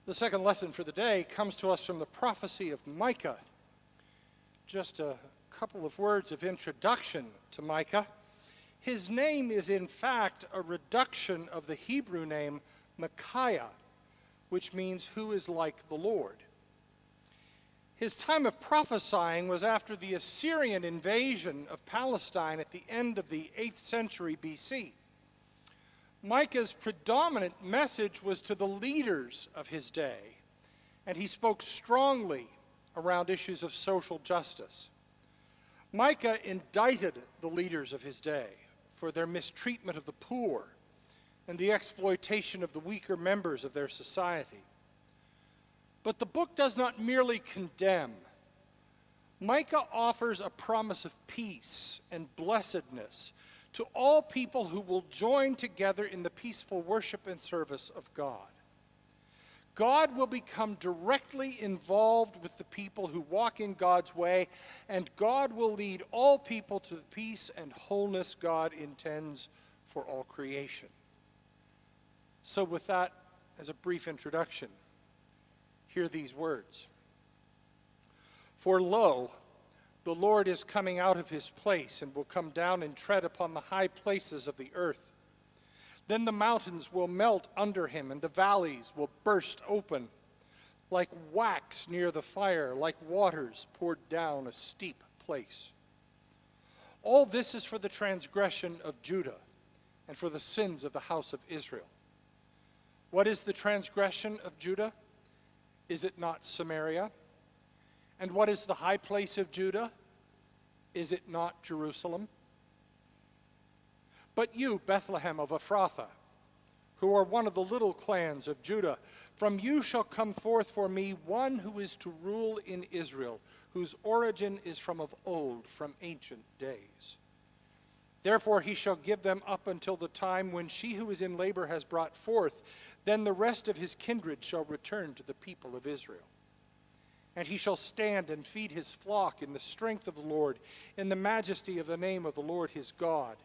The second lesson for the day comes to us from the prophecy of Micah. Just a couple of words of introduction to Micah. His name is in fact a reduction of the Hebrew name Micaiah, which means who is like the Lord. His time of prophesying was after the Assyrian invasion of Palestine at the end of the 8th century BC. Micah's predominant message was to the leaders of his day, and he spoke strongly around issues of social justice. Micah indicted the leaders of his day for their mistreatment of the poor and the exploitation of the weaker members of their society. But the book does not merely condemn. Micah offers a promise of peace and blessedness to all people who will join together in the peaceful worship and service of God. God will become directly involved with the people who walk in God's way, and God will lead all people to the peace and wholeness God intends for all creation. So with that as a brief introduction, hear these words. For lo, the Lord is coming out of his place and will come down and tread upon the high places of the earth. Then the mountains will melt under him, and the valleys will burst open, like wax near the fire, like waters poured down a steep place. All this is for the transgression of Judah and for the sins of the house of Israel. What is the transgression of Judah? Is it not Samaria? And what is the high place of Judah? Is it not Jerusalem? But you, Bethlehem of Ephrathah, who are one of the little clans of Judah, from you shall come forth for me one who is to rule in Israel, whose origin is from of old, from ancient days. Therefore he shall give them up until the time when she who is in labor has brought forth. Then the rest of his kindred shall return to the people of Israel. And he shall stand and feed his flock in the strength of the Lord, in the majesty of the name of the Lord his God.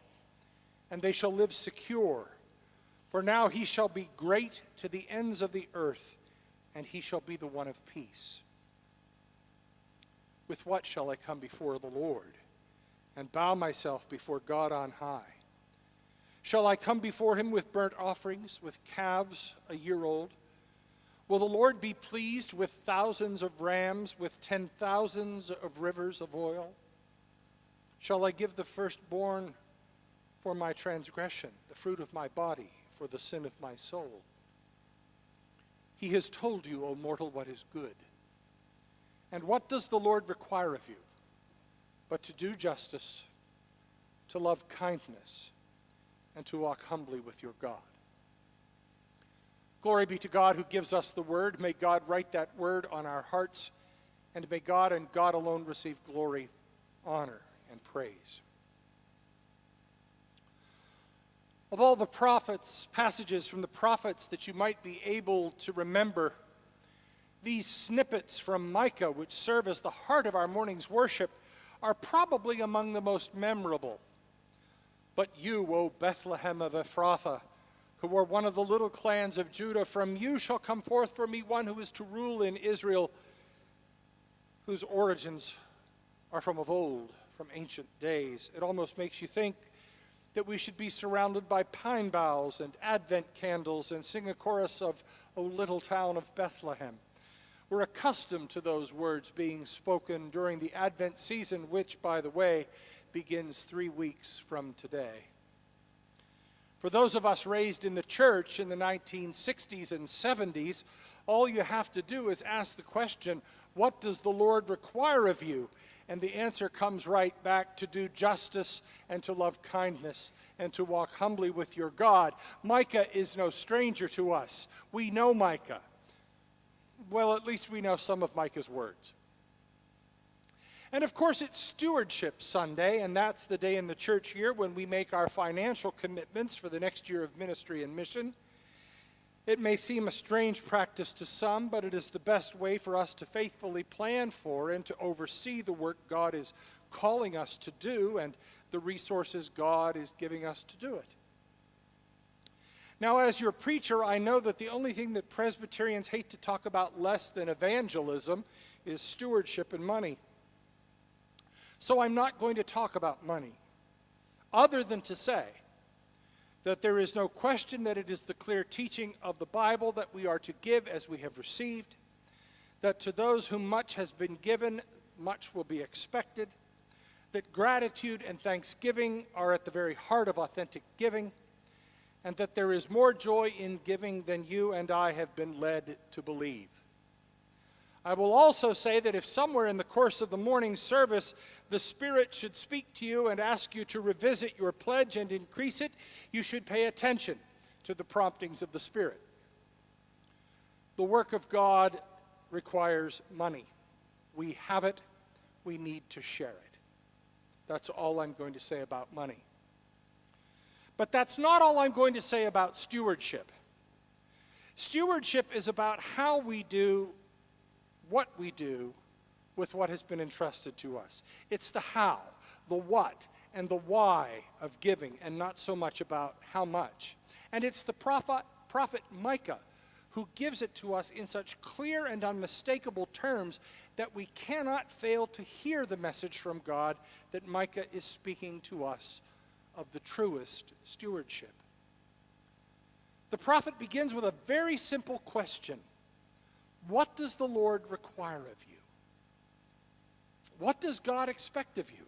And they shall live secure, for now he shall be great to the ends of the earth, and he shall be the one of peace. With what shall I come before the Lord, and bow myself before God on high? Shall I come before him with burnt offerings, with calves a year old? Will the Lord be pleased with thousands of rams, with 10,000s of rivers of oil? Shall I give the firstborn for my transgression, the fruit of my body for the sin of my soul? He has told you, O mortal, what is good. And what does the Lord require of you? But to do justice, to love kindness, and to walk humbly with your God. Glory be to God who gives us the word. May God write that word on our hearts, and may God and God alone receive glory, honor, and praise. Of all the passages from the prophets that you might be able to remember, these snippets from Micah, which serve as the heart of our morning's worship, are probably among the most memorable. But you, O Bethlehem of Ephrathah, who are one of the little clans of Judah, from you shall come forth for me one who is to rule in Israel, whose origins are from of old, from ancient days. It almost makes you think that we should be surrounded by pine boughs and Advent candles and sing a chorus of O Little Town of Bethlehem. We're accustomed to those words being spoken during the Advent season, which, by the way, begins 3 weeks from today. For those of us raised in the church in the 1960s and 70s, all you have to do is ask the question, what does the Lord require of you? And the answer comes right back: to do justice and to love kindness and to walk humbly with your God. Micah is no stranger to us. We know Micah. Well, at least we know some of Micah's words. And of course, it's Stewardship Sunday, and that's the day in the church year when we make our financial commitments for the next year of ministry and mission. It may seem a strange practice to some, but it is the best way for us to faithfully plan for and to oversee the work God is calling us to do and the resources God is giving us to do it. Now, as your preacher, I know that the only thing that Presbyterians hate to talk about less than evangelism is stewardship and money. So I'm not going to talk about money, other than to say that there is no question that it is the clear teaching of the Bible that we are to give as we have received, that to those whom much has been given, much will be expected, that gratitude and thanksgiving are at the very heart of authentic giving, and that there is more joy in giving than you and I have been led to believe. I will also say that if somewhere in the course of the morning service the Spirit should speak to you and ask you to revisit your pledge and increase it, you should pay attention to the promptings of the Spirit. The work of God requires money. We have it. We need to share it. That's all I'm going to say about money. But that's not all I'm going to say about stewardship. Stewardship is about how we do what we do with what has been entrusted to us. It's the how, the what, and the why of giving, and not so much about how much. And it's the prophet Micah who gives it to us in such clear and unmistakable terms that we cannot fail to hear the message from God that Micah is speaking to us of the truest stewardship. The prophet begins with a very simple question. What does the Lord require of you? What does God expect of you?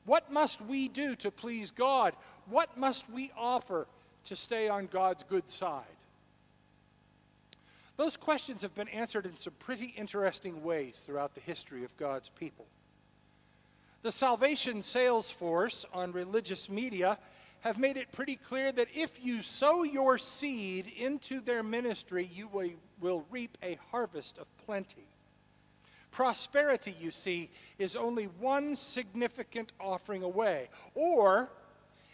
What must we do to please God? What must we offer to stay on God's good side? Those questions have been answered in some pretty interesting ways throughout the history of God's people. The Salvation Sales Force on religious media have made it pretty clear that if you sow your seed into their ministry, you will reap a harvest of plenty. Prosperity, you see, is only one significant offering away. Or,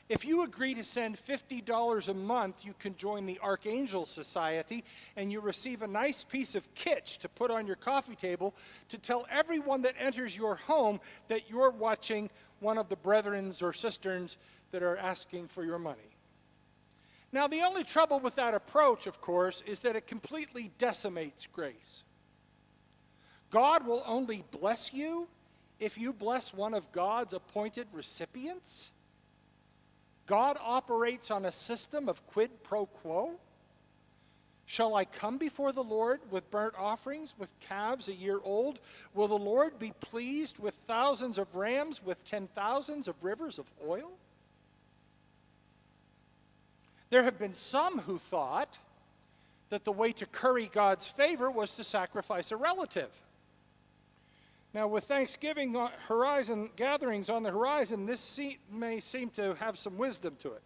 if you agree to send $50 a month, you can join the Archangel Society, and you receive a nice piece of kitsch to put on your coffee table to tell everyone that enters your home that you're watching one of the brethrens or sisterns that are asking for your money. Now, the only trouble with that approach, of course, is that it completely decimates grace. God will only bless you if you bless one of God's appointed recipients. God operates on a system of quid pro quo. Shall I come before the Lord with burnt offerings, with calves a year old? Will the Lord be pleased with thousands of rams, with 10,000s of rivers of oil? There have been some who thought that the way to curry God's favor was to sacrifice a relative. Now, with Thanksgiving gatherings on the horizon, this may seem to have some wisdom to it.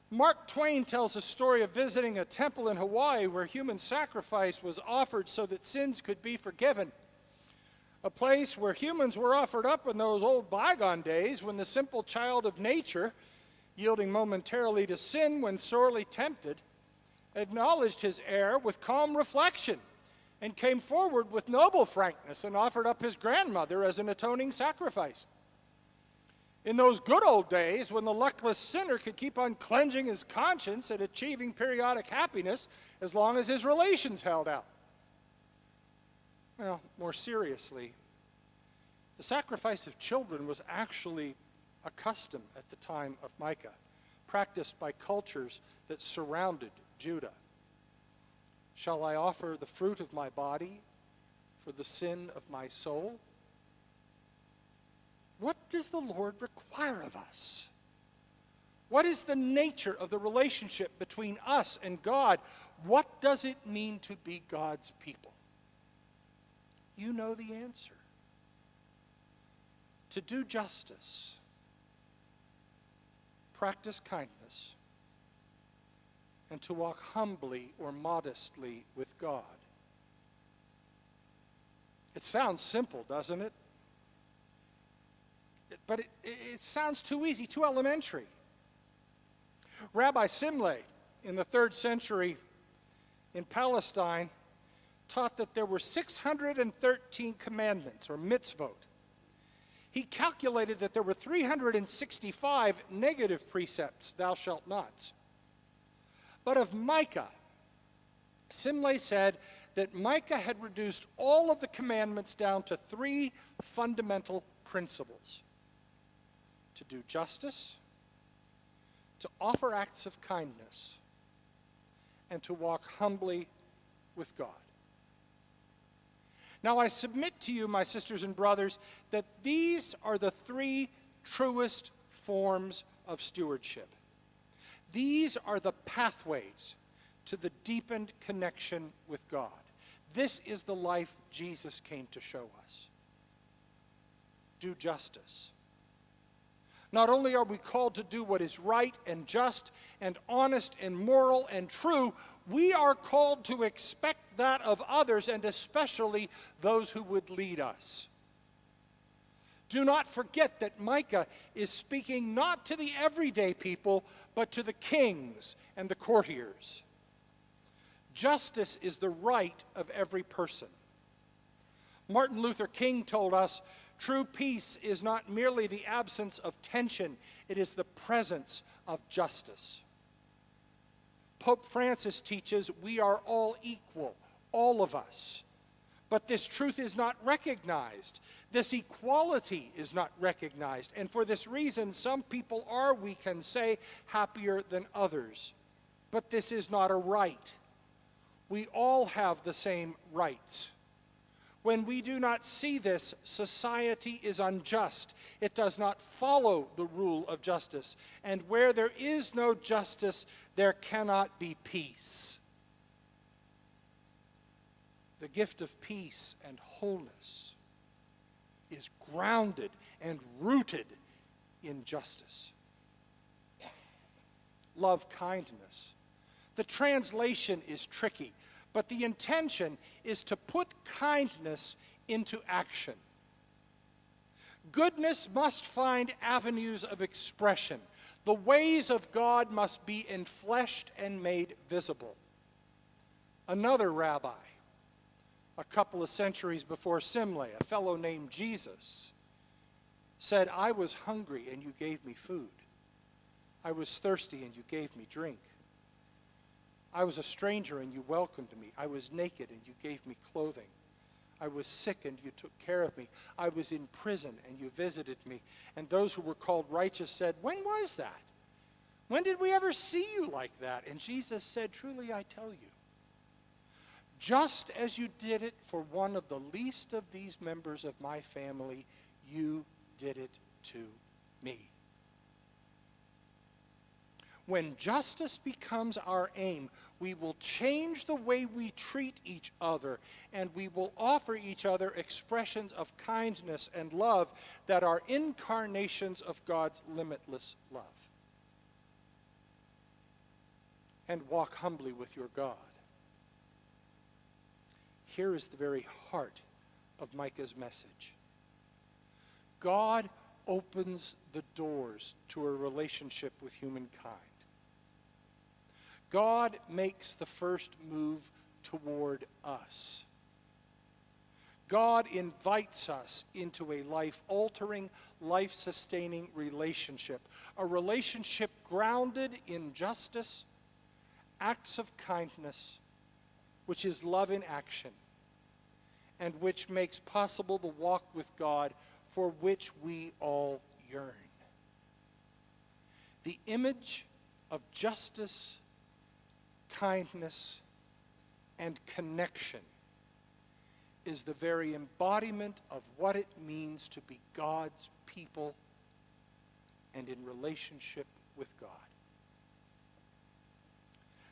Mark Twain tells a story of visiting a temple in Hawaii where human sacrifice was offered so that sins could be forgiven. A place where humans were offered up in those old bygone days when the simple child of nature, yielding momentarily to sin when sorely tempted, acknowledged his error with calm reflection and came forward with noble frankness and offered up his grandmother as an atoning sacrifice. In those good old days, when the luckless sinner could keep on cleansing his conscience and achieving periodic happiness as long as his relations held out. Well, more seriously, the sacrifice of children was actually a custom at the time of Micah, practiced by cultures that surrounded Judah. Shall I offer the fruit of my body for the sin of my soul? What does the Lord require of us? What is the nature of the relationship between us and God? What does it mean to be God's people? You know the answer. To do justice, practice kindness, and to walk humbly or modestly with God. It sounds simple, doesn't it? But it sounds too easy, too elementary. Rabbi Simlay, in the 3rd century in Palestine, taught that there were 613 commandments, or mitzvot. He calculated that there were 365 negative precepts, thou shalt not. But of Micah, Simlay said that Micah had reduced all of the commandments down to 3 fundamental principles: to do justice, to offer acts of kindness, and to walk humbly with God. Now I submit to you, my sisters and brothers, that these are the 3 truest forms of stewardship. These are the pathways to the deepened connection with God. This is the life Jesus came to show us. Do justice. Not only are we called to do what is right and just and honest and moral and true, we are called to expect that of others, and especially those who would lead us. Do not forget that Micah is speaking not to the everyday people, but to the kings and the courtiers. Justice is the right of every person. Martin Luther King told us, true peace is not merely the absence of tension, it is the presence of justice. Pope Francis teaches we are all equal, all of us. But this truth is not recognized. This equality is not recognized. And for this reason, some people are, we can say, happier than others. But this is not a right. We all have the same rights. When we do not see this, society is unjust. It does not follow the rule of justice. And where there is no justice, there cannot be peace. The gift of peace and wholeness is grounded and rooted in justice. Love kindness. The translation is tricky, but the intention is to put kindness into action. Goodness must find avenues of expression. The ways of God must be enfleshed and made visible. Another rabbi, a couple of centuries before Simlay, a fellow named Jesus, said, I was hungry and you gave me food. I was thirsty and you gave me drink. I was a stranger and you welcomed me. I was naked and you gave me clothing. I was sick and you took care of me. I was in prison and you visited me. And those who were called righteous said, when was that? When did we ever see you like that? And Jesus said, truly I tell you, just as you did it for one of the least of these members of my family, you did it to me. When justice becomes our aim, we will change the way we treat each other, and we will offer each other expressions of kindness and love that are incarnations of God's limitless love. And walk humbly with your God. Here is the very heart of Micah's message. God opens the doors to a relationship with humankind. God makes the first move toward us. God invites us into a life-altering, life-sustaining relationship, a relationship grounded in justice, acts of kindness, which is love in action, and which makes possible the walk with God for which we all yearn. The image of justice, kindness, and connection is the very embodiment of what it means to be God's people and in relationship with God.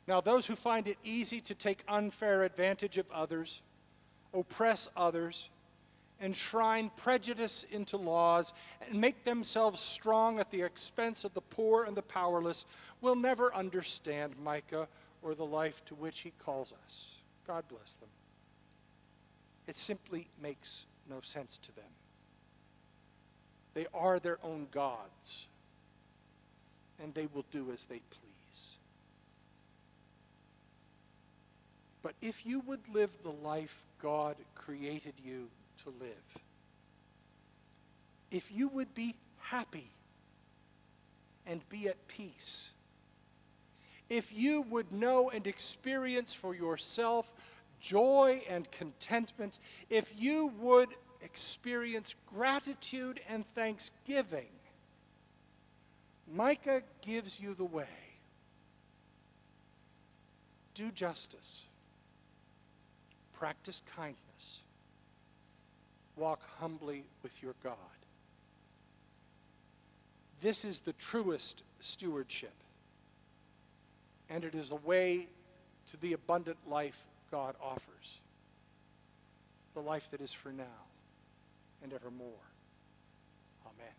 Now, those who find it easy to take unfair advantage of others, oppress others, enshrine prejudice into laws, and make themselves strong at the expense of the poor and the powerless will never understand Micah or the life to which he calls us. God bless them. It simply makes no sense to them. They are their own gods, and they will do as they please. But if you would live the life God created you to live, if you would be happy and be at peace, if you would know and experience for yourself joy and contentment, if you would experience gratitude and thanksgiving, Micah gives you the way. Do justice. Practice kindness. Walk humbly with your God. This is the truest stewardship, and it is a way to the abundant life God offers, the life that is for now and evermore. Amen.